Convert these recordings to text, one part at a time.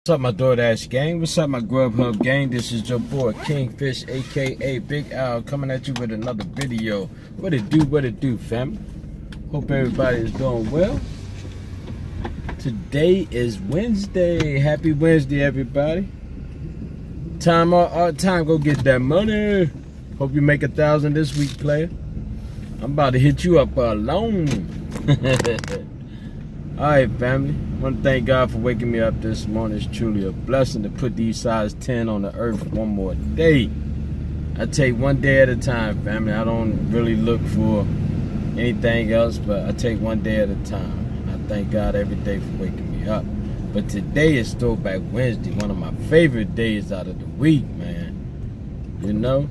What's up, my DoorDash gang? What's up, my Grubhub gang? This is your boy Kingfish, aka Big Al, coming at you with another video. What it do, fam? Hope everybody is doing well. Today is Wednesday. Happy Wednesday, everybody. Time go get that money. Hope you make 1,000 this week, player. I'm about to hit you up alone. Alright, family. I want to thank God for waking me up this morning. It's truly a blessing to put these size 10 on the earth one more day. I take one day at a time, family. I don't really look for anything else, but I take one day at a time. I thank God every day for waking me up. But today is Throwback Wednesday, one of my favorite days out of the week, man. You know?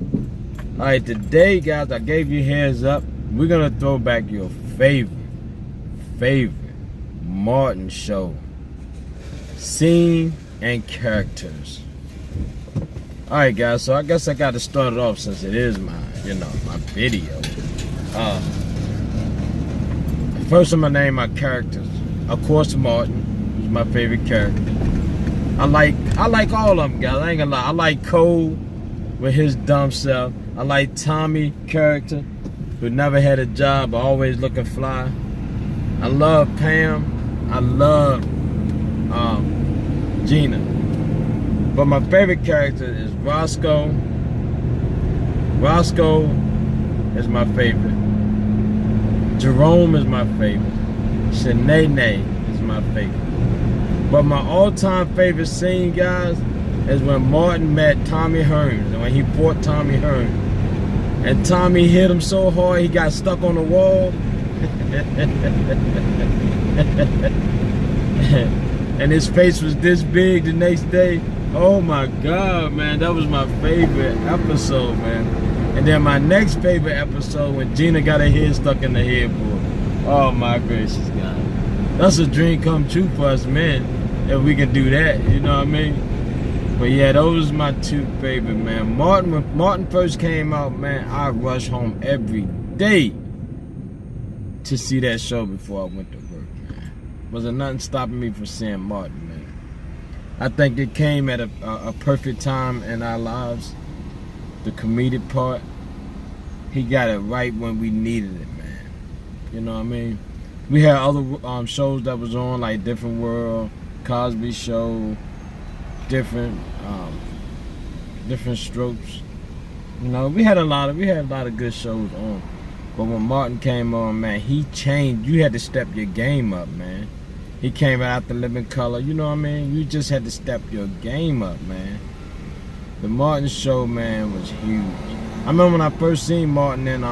Alright, today, guys, I gave you a heads up. We're going to throw back your favorite Martin show scene and characters. Alright, guys, so I guess I got to start it off since it is my video. First I'm gonna name my characters. Of course, Martin, who's my favorite character. I like all of them, guys. I ain't gonna lie. I like Cole with his dumb self. I like Tommy character, who never had a job but always looking fly. I love Pam. I love Gina. But my favorite character is Roscoe. Roscoe is my favorite. Jerome is my favorite. Shanae is my favorite. But my all-time favorite scene, guys, is when Martin met Tommy Hearns, and when he fought Tommy Hearns. And Tommy hit him so hard he got stuck on the wall. And his face was this big the next day. Oh my God, man, that was my favorite episode, man. And then my next favorite episode when Gina got her head stuck in the headboard. Oh my gracious, God, that's a dream come true for us men if we can do that, you know what I mean? But yeah, those was my two favorite, man. When Martin first came out, man, I rushed home every day to see that show before I went to work, man. Wasn't nothing stopping me from seeing Martin, man. I think it came at a perfect time in our lives. The comedic part, he got it right when we needed it, man. You know what I mean? We had other shows that was on, like Different World, Cosby Show, different strokes. You know, we had a lot of good shows on. But when Martin came on, man, he changed. You had to step your game up, man. He came out the Living Color, you know what I mean? You just had to step your game up, man. The Martin show, man, was huge. I remember when I first seen Martin in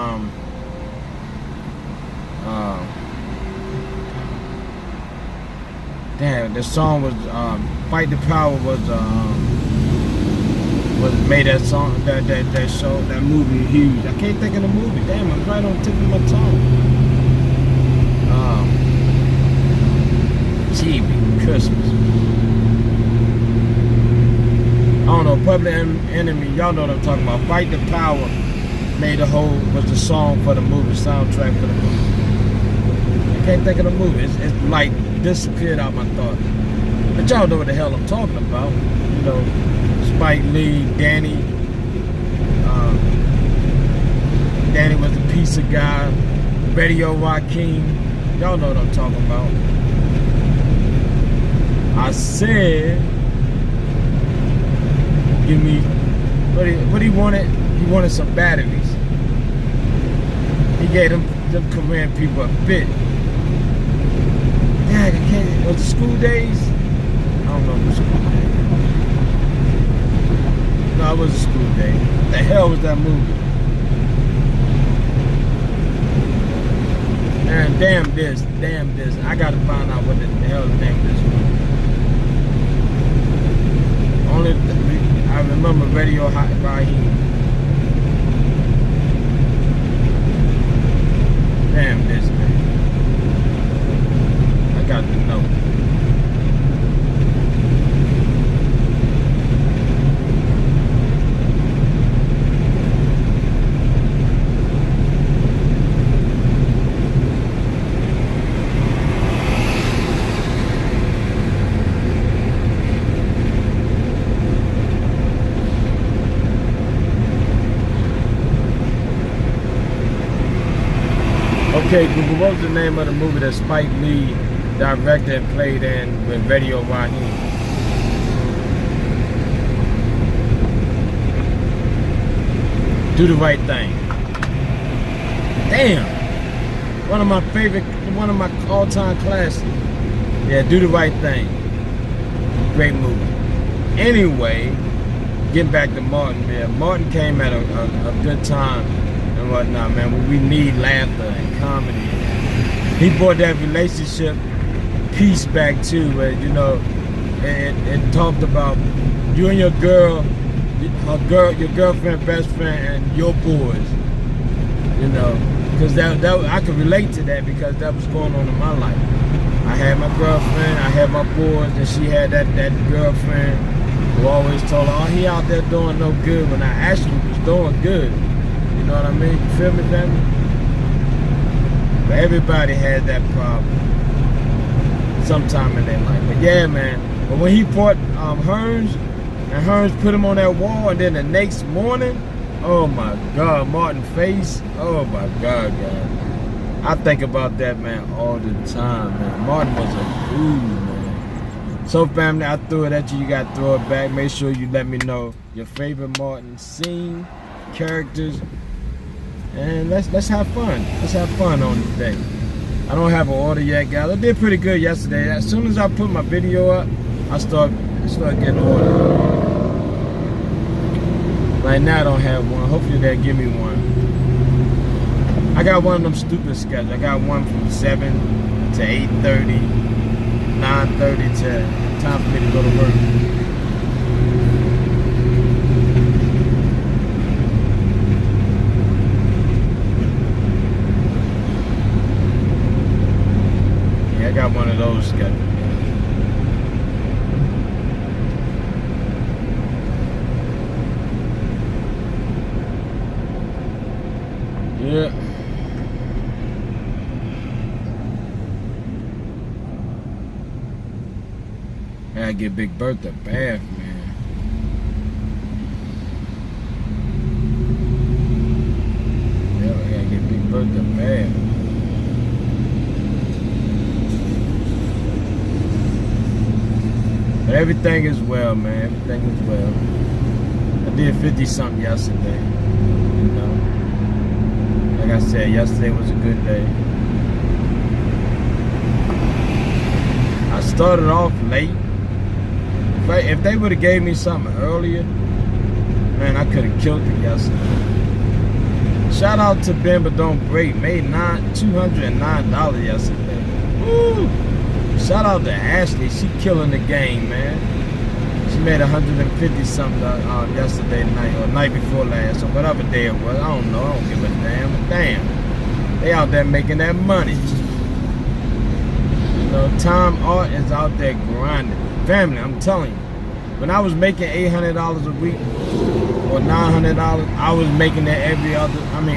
damn, the song was Fight the Power was made that song, that show, that movie huge. I can't think of the movie. Damn, I'm right on the tip of my tongue. Gee, Christmas. I don't know, Public Enemy, y'all know what I'm talking about. Fight the Power was the song for the movie, soundtrack for the movie. I can't think of the movie. It's like disappeared out my thoughts. But y'all know what the hell I'm talking about. You know, Spike Lee, Danny. Danny was a piece of guy. Radio Joaquin. Y'all know what I'm talking about. I said, give me, what he wanted? He wanted some batteries. He gave them Korean people a fit. Dang, I can't, was it School Days? I don't know if it was School Days. No, it wasn't School Days. What the hell was that movie? Man, damn this. I gotta find out what the hell the name of this movie. I remember Radio Raheem. Damn this, man. I got to know. Okay, Google, what was the name of the movie that Spike Lee directed and played in with Radio Raheem? Do the Right Thing. Damn. One of my all-time classics. Yeah, Do the Right Thing. Great movie. Anyway, getting back to Martin, man. Martin came at a good time and whatnot, man. We need laughter and comedy. He brought that relationship piece back too, where, you know, it talked about you and your girl, your girlfriend, best friend, and your boys. You know, because that I could relate to that because that was going on in my life. I had my girlfriend, I had my boys, and she had that girlfriend who always told her, oh, he out there doing no good, when I actually was doing good. You know what I mean? You feel me, family? But everybody had that problem sometime in their life. But yeah, man. But when he fought Hearns, and Hearns put him on that wall, and then the next morning, oh my God, Martin's face, oh my God, guys. I think about that, man, all the time, man. Martin was a fool, man. So, family, I threw it at you. You got to throw it back. Make sure you let me know your favorite Martin scene, characters, and let's have fun. Let's have fun on this day. I don't have an order yet, guys. I did pretty good yesterday. As soon as I put my video up, I start getting orders. Right now, I don't have one. Hopefully, they'll give me one. I got one of them stupid schedules. I got one from 7 to 8:30, 9:30 to time for me to go to work. Yeah, I got one of those schedules. Yeah. I get Big Bertha bath, man. Yeah, I gotta get Big Bertha bath. But everything is well, man. Everything is well. I did 50 something yesterday. You know. Like I said, yesterday was a good day. I started off late. If they would have gave me something earlier, man, I could have killed it yesterday. Shout out to Ben But Don't Break. Made $209 yesterday. Woo! Shout out to Ashley. She killing the game, man. She made 150 something yesterday night or night before last or whatever day it was. I don't know. I don't give a damn. But damn, they out there making that money. You know, Tom Art is out there grinding. Family, I'm telling you, when I was making $800 a week or $900, I was making that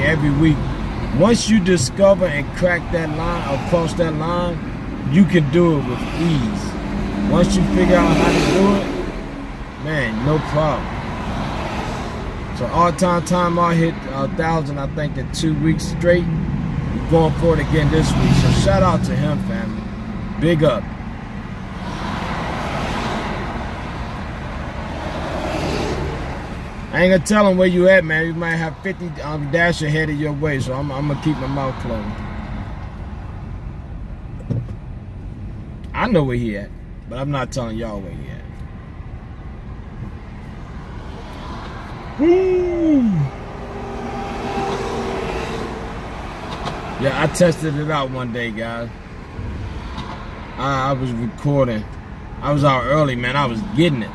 every week. Once you discover and crack that line or cross that line, you can do it with ease. Once you figure out how to do it, man, no problem. So Time I hit 1,000, I think, in 2 weeks straight. We're going for it again this week. So shout out to him, family. Big up. I ain't gonna tell him where you at, man. You might have 50 Dasher headed your way, so I'm gonna keep my mouth closed. I know where he at, but I'm not telling y'all where he at. Woo! Yeah, I tested it out one day, guys. I was recording. I was out early, man. I was getting it.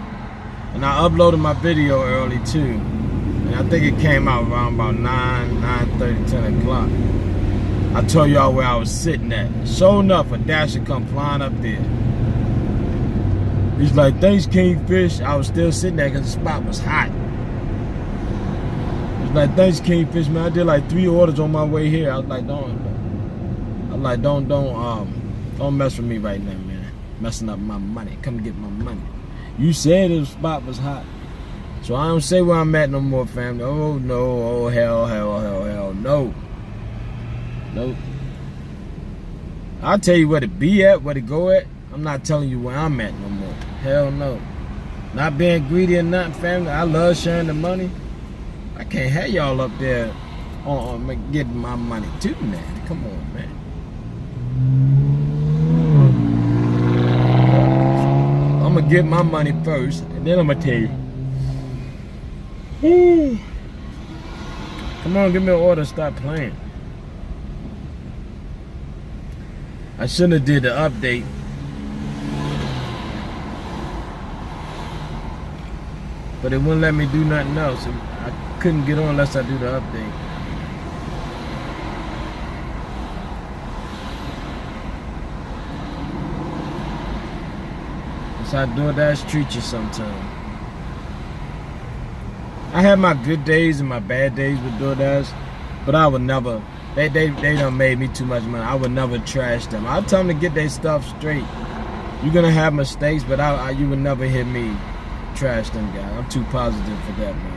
And I uploaded my video early too. And I think it came out around about 9:30, 10 o'clock. I told y'all where I was sitting at. Sure enough, a Dasher come flying up there. He's like, thanks, Kingfish. I was still sitting there because the spot was hot. He's like, thanks, Kingfish, man. I did like 3 orders on my way here. I was like, don't mess with me right now, man. Messing up my money. Come get my money. You said the spot was hot. So I don't say where I'm at no more, family. Oh, no. Oh, hell, no. Nope. I'll tell you where to be at, where to go at. I'm not telling you where I'm at no more. Hell no. Not being greedy or nothing, family. I love sharing the money. I can't have y'all up there on getting my money too, man. Come on, man. I'm gonna get my money first, and then I'm gonna tell you. Woo. Come on, give me an order. Stop playing. I shouldn't have did the update. But it wouldn't let me do nothing else. I couldn't get on unless I do the update. That's how DoorDash treat you sometimes. I have my good days and my bad days with DoorDash, but I would never. They done made me too much money. I would never trash them. I tell them to get their stuff straight. You're gonna have mistakes, but you would never hear me trash them guys. I'm too positive for that, man.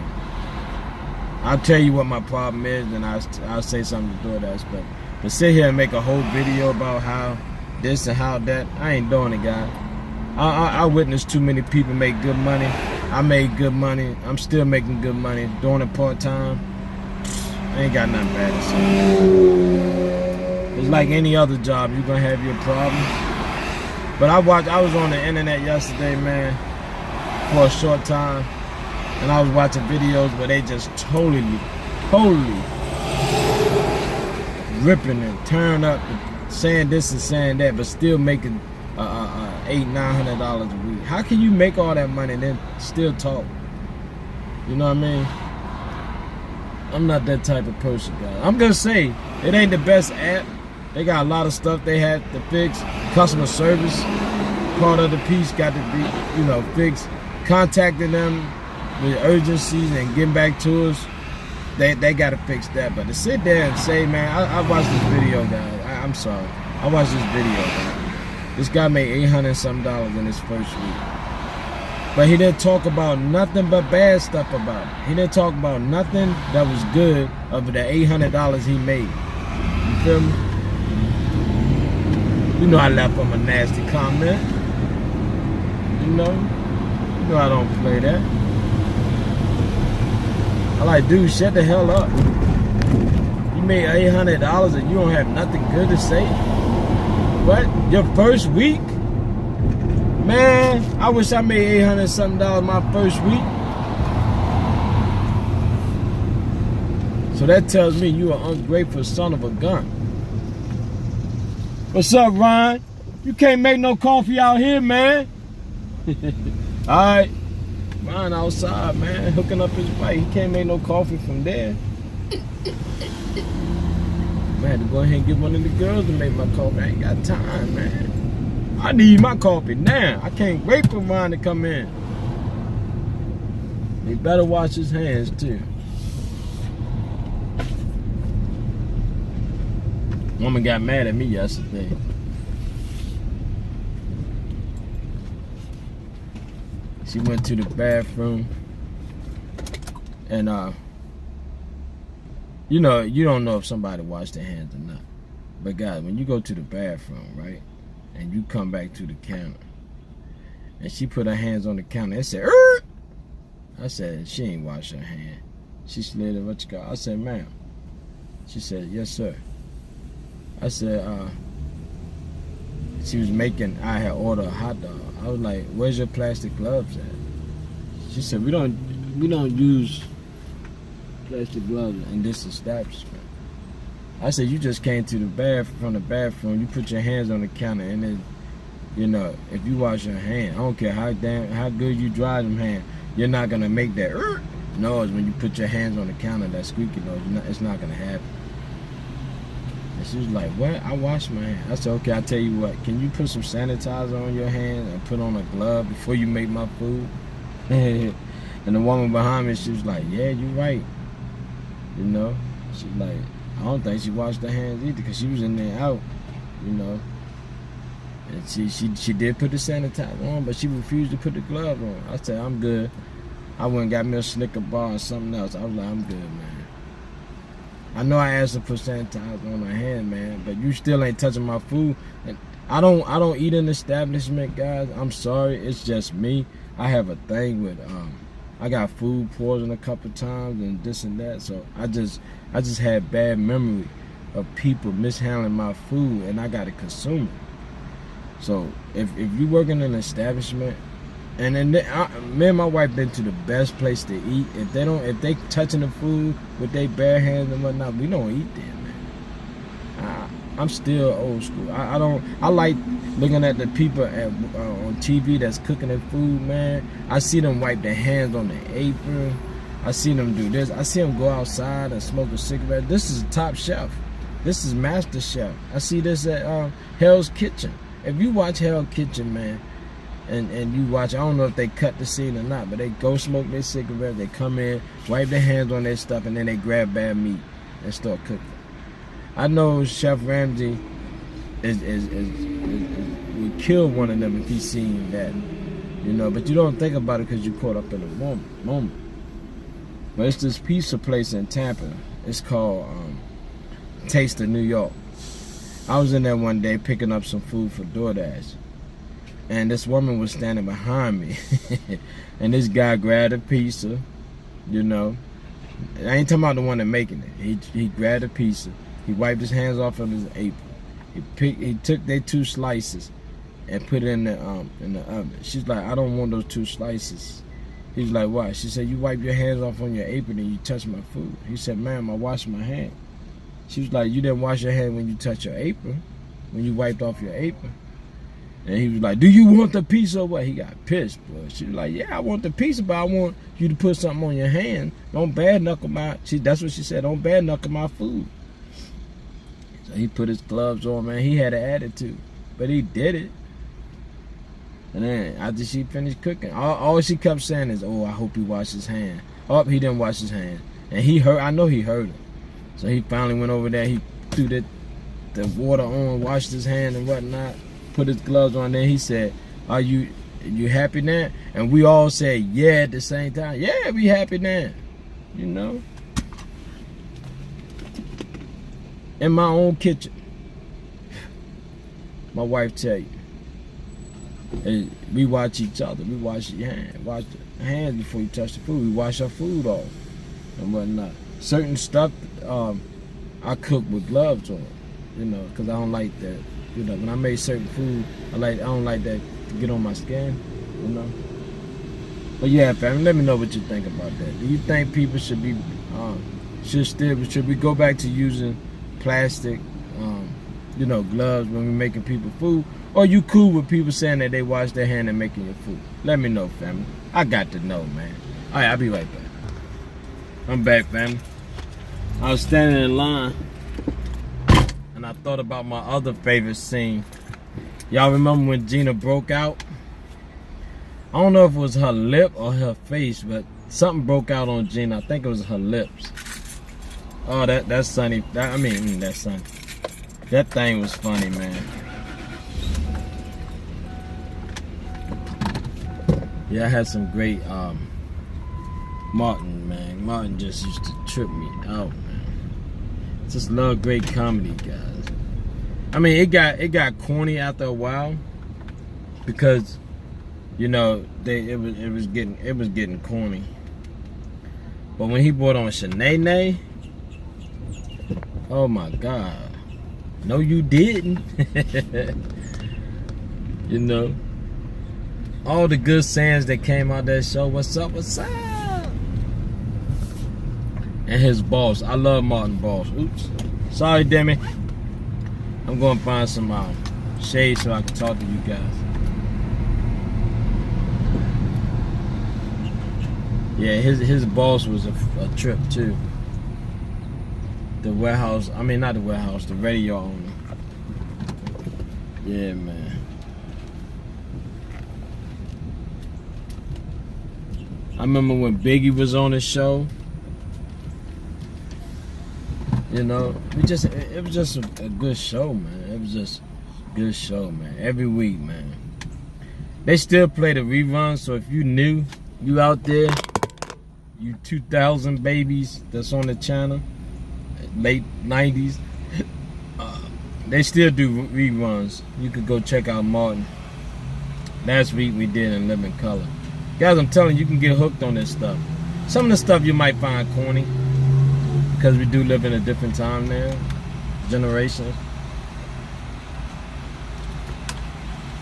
I'll tell you what my problem is, and I'll say something to DoorDash. But to sit here and make a whole video about how this and how that, I ain't doing it, guys. I witnessed too many people make good money. I made good money. I'm still making good money. Doing it part-time. I ain't got nothing bad to say. It's like any other job. You're going to have your problems. But I was on the internet yesterday, man, for a short time. And I was watching videos where they just totally ripping and tearing up and saying this and saying that, but still making $800-900 a week. How can you make all that money and then still talk? You know what I mean? I'm not that type of person, guys. I'm gonna say it ain't the best app. They got a lot of stuff they had to fix. Customer service part of the piece got to be, fixed. Contacting them with urgencies and getting back to us, they got to fix that. But to sit there and say, man, I watched this video, guys. I'm sorry. I watched this video, guys. This guy made $800-something in his first week. But he didn't talk about nothing but bad stuff about it. He didn't talk about nothing that was good of the $800 he made. You feel me? You know I left him a nasty comment. You know I don't play that. I like, dude, shut the hell up. You made $800 and you don't have nothing good to say? What? Your first week? Man, I wish I made $800-something my first week. So that tells me you an ungrateful son of a gun. What's up, Ryan? You can't make no coffee out here, man. Alright. Ryan outside, man, hooking up his bike. He can't make no coffee from there. I had to go ahead and get one of the girls to make my coffee. I ain't got time, man. I need my coffee now. I can't wait for mine to come in. He better wash his hands too. Woman got mad at me yesterday. She went to the bathroom and you don't know if somebody washed their hands or not. But guys, when you go to the bathroom, right? And you come back to the counter and she put her hands on the counter and said, "Er!" I said, she ain't washed her hand. She slid it, what you call? I said, ma'am. She said, yes, sir. I said, she was making, I had ordered a hot dog. I was like, where's your plastic gloves at? She said, we don't use plastic gloves in this establishment. I said, you just came to from the bathroom, you put your hands on the counter, and then, if you wash your hand, I don't care how good you dry them hands, you're not gonna make that noise when you put your hands on the counter, that squeaky noise. It's not gonna happen. And she was like, what? I washed my hand. I said, okay, I'll tell you what, can you put some sanitizer on your hand and put on a glove before you make my food? And the woman behind me, she was like, yeah, you're right. She's like, I don't think she washed her hands either because she was in there out, And she did put the sanitizer on, but she refused to put the glove on. I said, I'm good. I went and got me a Snicker bar or something else. I was like, I'm good, man. I know I asked to put sanitizer on her hand, man, but you still ain't touching my food. And I don't eat in establishment, guys. I'm sorry, it's just me. I have a thing with I got food poisoned a couple times and this and that, so I just had bad memory of people mishandling my food, and I gotta consume it. So if you work in an establishment, and then me and my wife been to the best place to eat. If they touching the food with their bare hands and whatnot, we don't eat there, man. I'm still old school. I like looking at the people on TV that's cooking their food, man. I see them wipe their hands on their apron. I see them do this. I see them go outside and smoke a cigarette. This is Top Chef. This is Master Chef. I see this at Hell's Kitchen. If you watch Hell's Kitchen, man, and you watch, I don't know if they cut the scene or not, but they go smoke their cigarette, they come in, wipe their hands on their stuff, and then they grab bad meat and start cooking. I know Chef Ramsay would kill one of them if he seen that, you know, but you don't think about it because you're caught up in the moment. But it's this pizza place in Tampa. It's called Taste of New York. I was in there one day picking up some food for DoorDash, and this woman was standing behind me, and this guy grabbed a pizza, you know. I ain't talking about the one that making it. He grabbed a pizza. He wiped his hands off of his apron. He took their 2 slices and put it in the oven. She's like, I don't want those 2 slices. He's like, why? She said, you wipe your hands off on your apron and you touch my food. He said, ma'am, I washed my hand. She was like, you didn't wash your hand when you touched your apron, when you wiped off your apron. And he was like, do you want the pizza or what? He got pissed, boy. She was like, yeah, I want the pizza, but I want you to put something on your hand. Don't bad knuckle that's what she said, don't bad knuckle my food. So he put his gloves on, man. He had an attitude, but he did it. And then after she finished cooking, all she kept saying is, oh, I hope he washed his hand. Oh, he didn't wash his hand. And I know he heard her. So he finally went over there, he threw the water on, washed his hand and whatnot, put his gloves on. Then he said, are you happy now? And we all said, yeah, at the same time. Yeah, we happy now, you know? In my own kitchen. My wife tell you, hey, we watch each other. We wash your hands. Wash your hands before you touch the food. We wash our food off and whatnot. Certain stuff I cook with gloves on, you know, because I don't like that. You know, when I make certain food, I don't like that to get on my skin, you know. But yeah, family, let me know what you think about that. Do you think people should be should we go back to using plastic, you know, gloves when we're making people food? Or you cool with people saying that they wash their hand and making your food? Let me know, family. I got to know, man. All right, I'll be right back. I'm back, family. I was standing in line, and I thought about my other favorite scene. Y'all remember when Gina broke out? I don't know if it was her lip or her face, but something broke out on Gina. I think it was her lips. Oh, that's Sunny. That's Sunny. That thing was funny, man. Yeah, I had some great Martin, man. Martin just used to trip me out, man. Just love great comedy, guys. I mean, it got corny after a while because, you know, it was getting corny. But when he brought on Shanae, oh my God. No, you didn't. You know, all the good sayings that came out that show. What's up? What's up? And his boss. I love Martin Boss. Oops. Sorry, Demi. I'm going to find some shade so I can talk to you guys. Yeah, his boss was a trip too. The warehouse, not the warehouse, the radio owner. Yeah, man. I remember when Biggie was on the show. You know, it was just a good show, man. It was just a good show, man. Every week, man. They still play the reruns, so if you new, you out there, you 2000 babies that's on the channel, late 90s. They still do reruns. You could go check out Martin. Last week we did In Living Color. Guys, I'm telling you, you can get hooked on this stuff. Some of the stuff you might find corny, because we do live in a different time now, generation.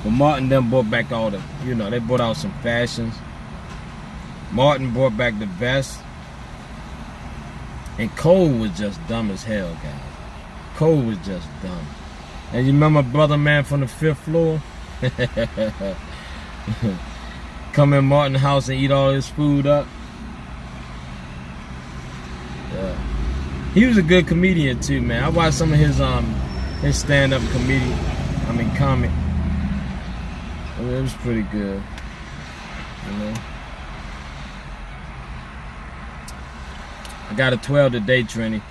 But Martin then brought back all the, they brought out some fashions. Martin brought back the vest. And Cole was just dumb as hell, guys. Cole was just dumb. And you remember Brother Man from the 5th floor? Come in Martin's house and eat all his food up. Yeah. He was a good comedian too, man. I watched some of his stand-up comic. It was pretty good. I got a 12 today, Trini.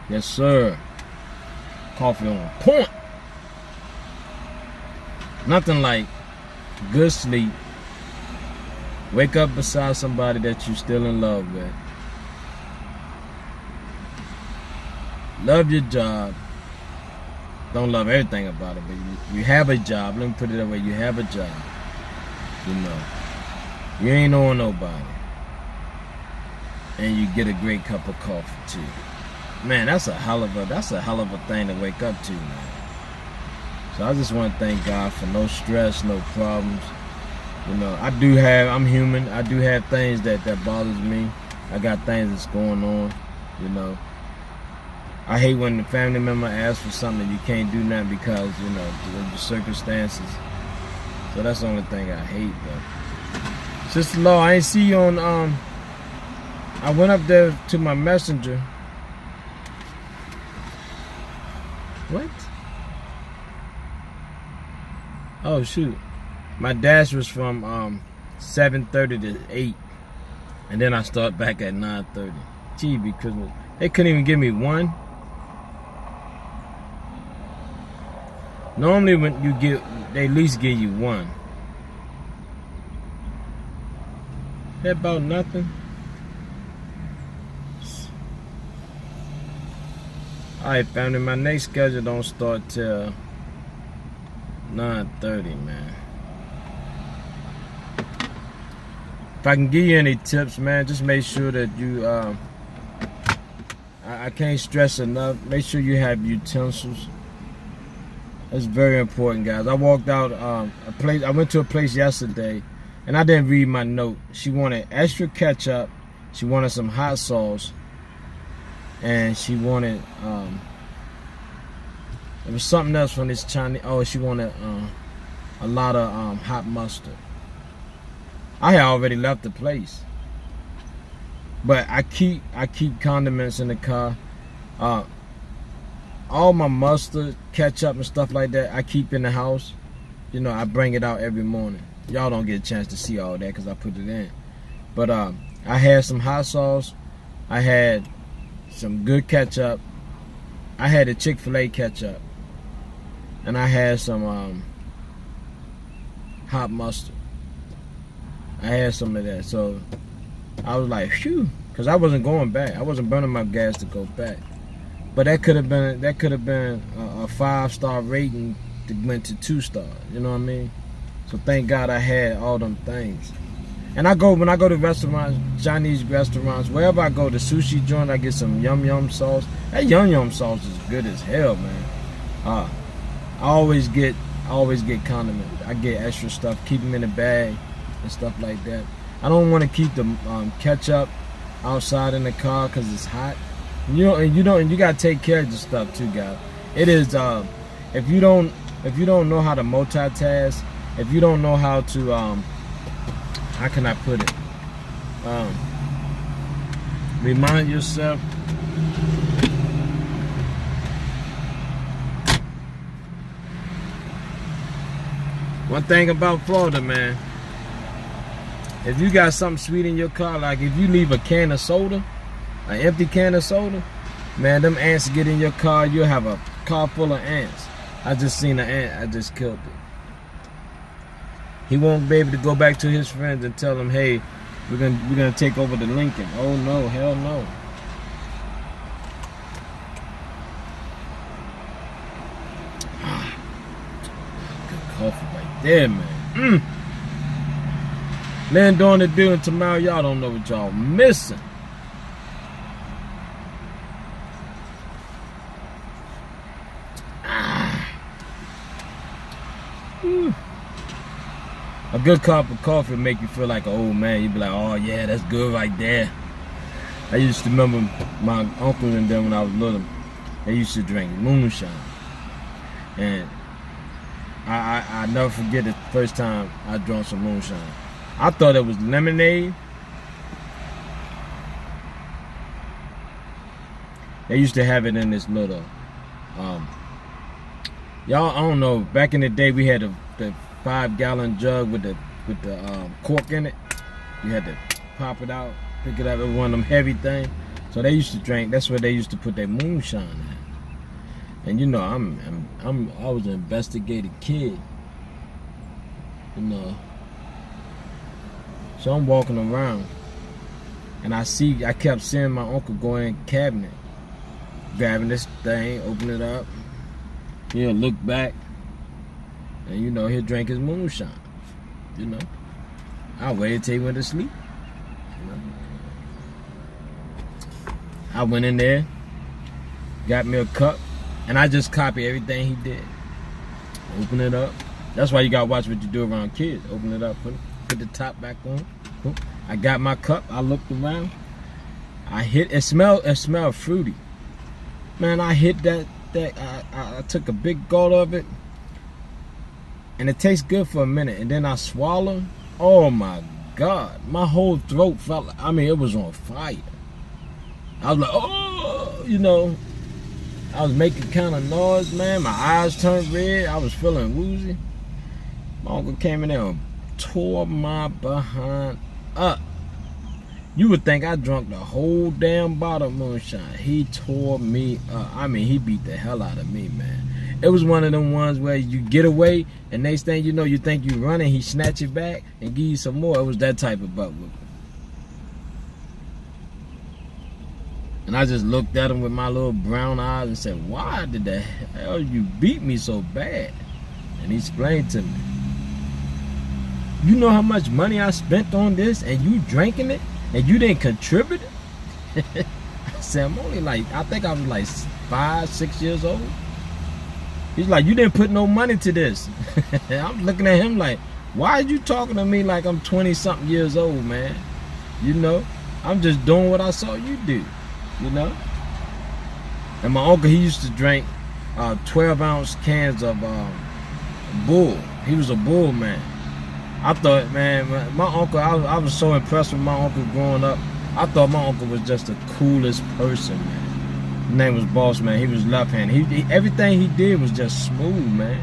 Yes, sir. Coffee on point. Nothing like good sleep. Wake up beside somebody that you're still in love with. Love your job. Don't love everything about it, but you have a job. Let me put it that way. You have a job. You ain't owing nobody. And you get a great cup of coffee too. Man, that's a hell of a thing to wake up to, man. So I just want to thank God for no stress, no problems. I'm human. I do have things that bothers me. I got things that's going on, I hate when the family member asks for something you can't do nothing because, the circumstances. So that's the only thing I hate, though. Sister Law, I ain't see you on, I went up there to my messenger. What? Oh, shoot. My dash was from 7:30 to 8. And then I start back at 9:30. Gee, because they couldn't even give me one. Normally when they at least give you one. That about nothing. Alright, family, my next schedule don't start till 9:30, man. If I can give you any tips, man, just make sure that you, I can't stress enough, make sure you have utensils. That's very important, guys. I walked out I went to a place yesterday, and I didn't read my note. She wanted extra ketchup, she wanted some hot sauce, and she wanted, there was something else from this Chinese, she wanted a lot of hot mustard. I had already left the place, but I keep condiments in the car. All my mustard, ketchup, and stuff like that, I keep in the house. I bring it out every morning. Y'all don't get a chance to see all that because I put it in. But I had some hot sauce. I had some good ketchup. I had a Chick-fil-A ketchup. And I had some hot mustard. I had some of that. So I was like, phew, because I wasn't going back. I wasn't burning my gas to go back. But that could have been a 5-star rating that went to 2 stars. You know what I mean? So thank God I had all them things. And when I go to restaurants, Chinese restaurants, wherever I go, the sushi joint, I get some yum yum sauce. That yum yum sauce is good as hell, man. I always get condiments. I get extra stuff, keep them in the bag and stuff like that. I don't want to keep the ketchup outside in the car because it's hot. And you gotta take care of the stuff too, guys. It is if you don't know how to multitask, if you don't know how to how can I put it? Remind yourself. One thing about Florida, man, if you got something sweet in your car, like if you leave a can of soda, an empty can of soda, man, them ants get in your car, you'll have a car full of ants. I just seen an ant, I just killed it. He won't be able to go back to his friends and tell them, hey, we're gonna take over the Lincoln. Oh no, hell no. there, man. Laying doing the deal, and tomorrow y'all don't know what y'all missing. A good cup of coffee make you feel like an old man. You be like, oh yeah, that's good right there. I used to remember my uncle and them when I was little. They used to drink moonshine, and I never forget the first time I drank some moonshine. I thought it was lemonade. They used to have it in this little, y'all, I don't know. Back in the day, we had the 5-gallon jug with the cork in it. You had to pop it out, pick it up. It was one of them heavy things. So they used to drink. That's where they used to put their moonshine at. And you know, I was an investigated kid. You know. So I'm walking around, and I kept seeing my uncle go in the cabinet, grabbing this thing, open it up. He'll look back, and you know, he'll drink his moonshine. You know, I waited till he went to sleep. You know? I went in there, got me a cup, and I just copied everything he did. Open it up. That's why you gotta watch what you do around kids. Open it up, put the top back on. I got my cup. I looked around. I hit. It smelled fruity. Man, I hit that. I took a big gulp of it, and it tastes good for a minute, and then I swallowed. Oh my God, my whole throat felt. I mean, it was on fire. I was like, oh, you know. I was making kind of noise, man. My eyes turned red. I was feeling woozy. My uncle came in there and tore my behind up. You would think I drunk the whole damn bottle of moonshine. He tore me up. I mean, he beat the hell out of me, man. It was one of them ones where you get away, and next thing you know, you think you running, he snatch you back and give you some more. It was that type of butt whooping. And I just looked at him with my little brown eyes and said, why did the hell you beat me so bad? And he explained to me, you know how much money I spent on this, and you drinking it, and you didn't contribute it? I said, I'm only like, I think I was like 5, 6 years old. He's like, you didn't put no money to this. I'm looking at him like, why are you talking to me like I'm 20-something years old, man? You know, I'm just doing what I saw you do, you know? And my uncle, he used to drink 12-ounce cans of Bull. He was a Bull man. I thought, man, my uncle, I was so impressed with my uncle growing up. I thought my uncle was just the coolest person, man. His name was Boss, man. He was left-handed. Everything he did was just smooth, man.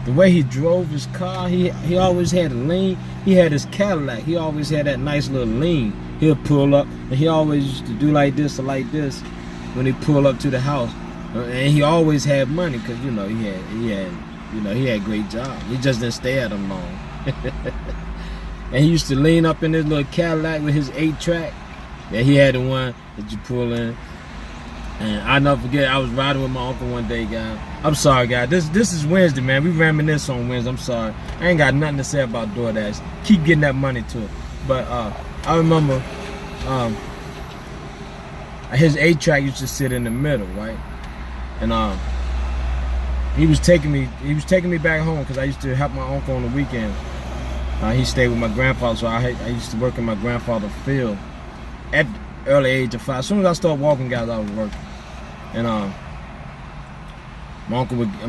The way he drove his car, he always had a lean. He had his Cadillac. He always had that nice little lean. He'll pull up, and he always used to do like this or like this when he pull up to the house. And he always had money because, you know, he had great job. He just didn't stay at them long. And he used to lean up in his little Cadillac with his 8-track. Yeah, he had the one that you pull in. And I never forget, I was riding with my uncle one day, guys. I'm sorry, guys. This is Wednesday, man. We reminisce on Wednesday. I'm sorry. I ain't got nothing to say about DoorDash. Keep getting that money to it. But I remember his 8-track used to sit in the middle, right? And he was taking me back home because I used to help my uncle on the weekend. He stayed with my grandfather, so I used to work in my grandfather's field at the early age of 5. As soon as I started walking, guys, I was working. And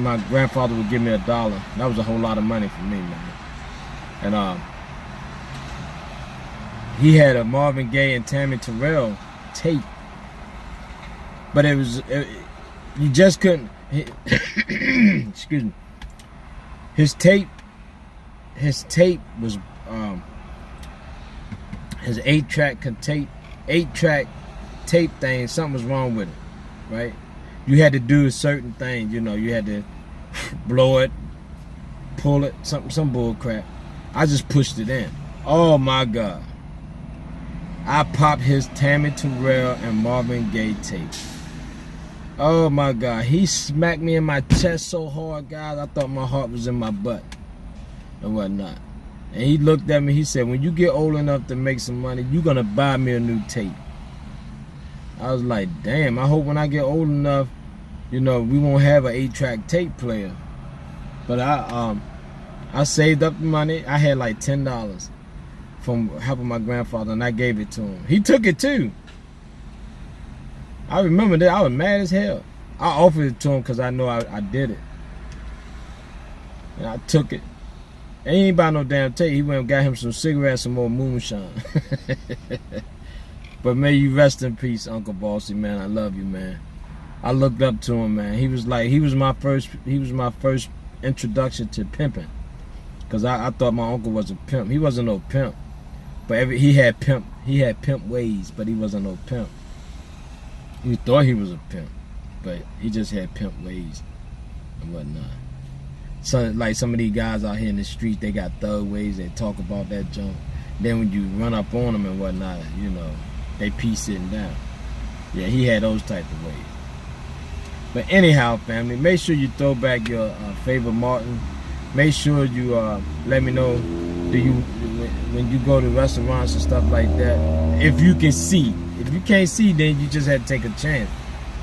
my grandfather would give me $1. That was a whole lot of money for me, man. And he had a Marvin Gaye and Tammy Terrell tape, but you just couldn't. Excuse me. His tape was his 8-track tape thing. Something was wrong with it, right? You had to do a certain thing, you know. You had to blow it, pull it, some bull crap. I just pushed it in. Oh my God! I popped his Tammy Terrell and Marvin Gaye tape. Oh my God, he smacked me in my chest so hard, guys, I thought my heart was in my butt. and whatnot. And he looked at me, he said, when you get old enough to make some money, you're gonna buy me a new tape. I was like, damn, I hope when I get old enough, you know, we won't have an 8-track tape player. But I saved up the money. I had like $10 from helping my grandfather, and I gave it to him. He took it too. I remember that. I was mad as hell. I offered it to him because I know I did it. And I took it. And he ain't buy no damn tape. He went and got him some cigarettes, some more moonshine. But may you rest in peace, Uncle Bossy, man. I love you, man. I looked up to him, man. He was my first introduction to pimping. Cause I thought my uncle was a pimp. He wasn't no pimp. But he had pimp ways, but he wasn't no pimp. He thought he was a pimp, but he just had pimp ways and whatnot. So like some of these guys out here in the streets, they got thug ways. They talk about that junk. Then when you run up on them and whatnot, you know, they pee sitting down. Yeah, he had those type of ways. But anyhow, family, make sure you throw back your favorite Martin. Make sure you let me know, when you go to restaurants and stuff like that, if you can see. If you can't see, then you just have to take a chance.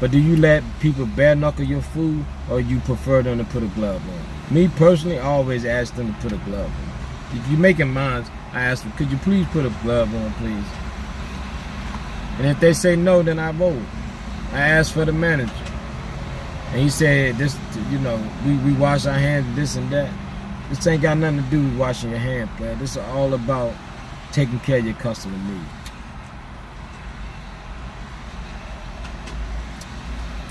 But do you let people bare knuckle your food, or you prefer them to put a glove on? Me personally, I always ask them to put a glove on. If you're making mines, I ask them, could you please put a glove on, please? And if they say no, then I vote. I ask for the manager. And he said, this, you know, we wash our hands, this and that. This ain't got nothing to do with washing your hands, man. This is all about taking care of your customer needs.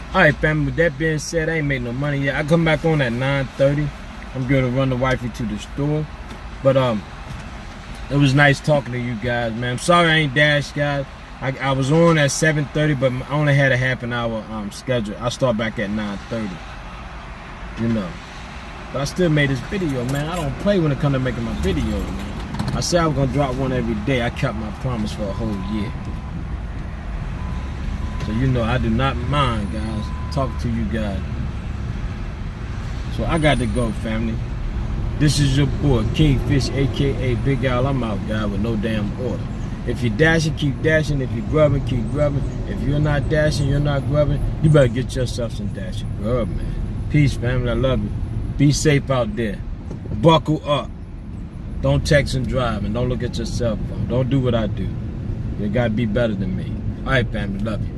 Alright, family, with that being said, I ain't made no money yet. I come back on at 9:30. I'm going to run the wifey to the store. But it was nice talking to you guys, man. I'm sorry I ain't dashed, guys. I was on at 7:30, but I only had a half an hour schedule. I'll start back at 9:30. You know. But I still made this video, man. I don't play when it comes to making my videos, man. I said I was going to drop one every day. I kept my promise for a whole year. So you know I do not mind, guys, talking to you guys. So I got to go, family. This is your boy, Kingfish, a.k.a. Big Al. I'm out, guys, with no damn order. If you're dashing, keep dashing. If you're grubbing, keep grubbing. If you're not dashing, you're not grubbing, you better get yourself some dashing grub, man. Peace, family. I love you. Be safe out there. Buckle up. Don't text and drive, and don't look at your cell phone. Don't do what I do. You got to be better than me. All right, family. Love you.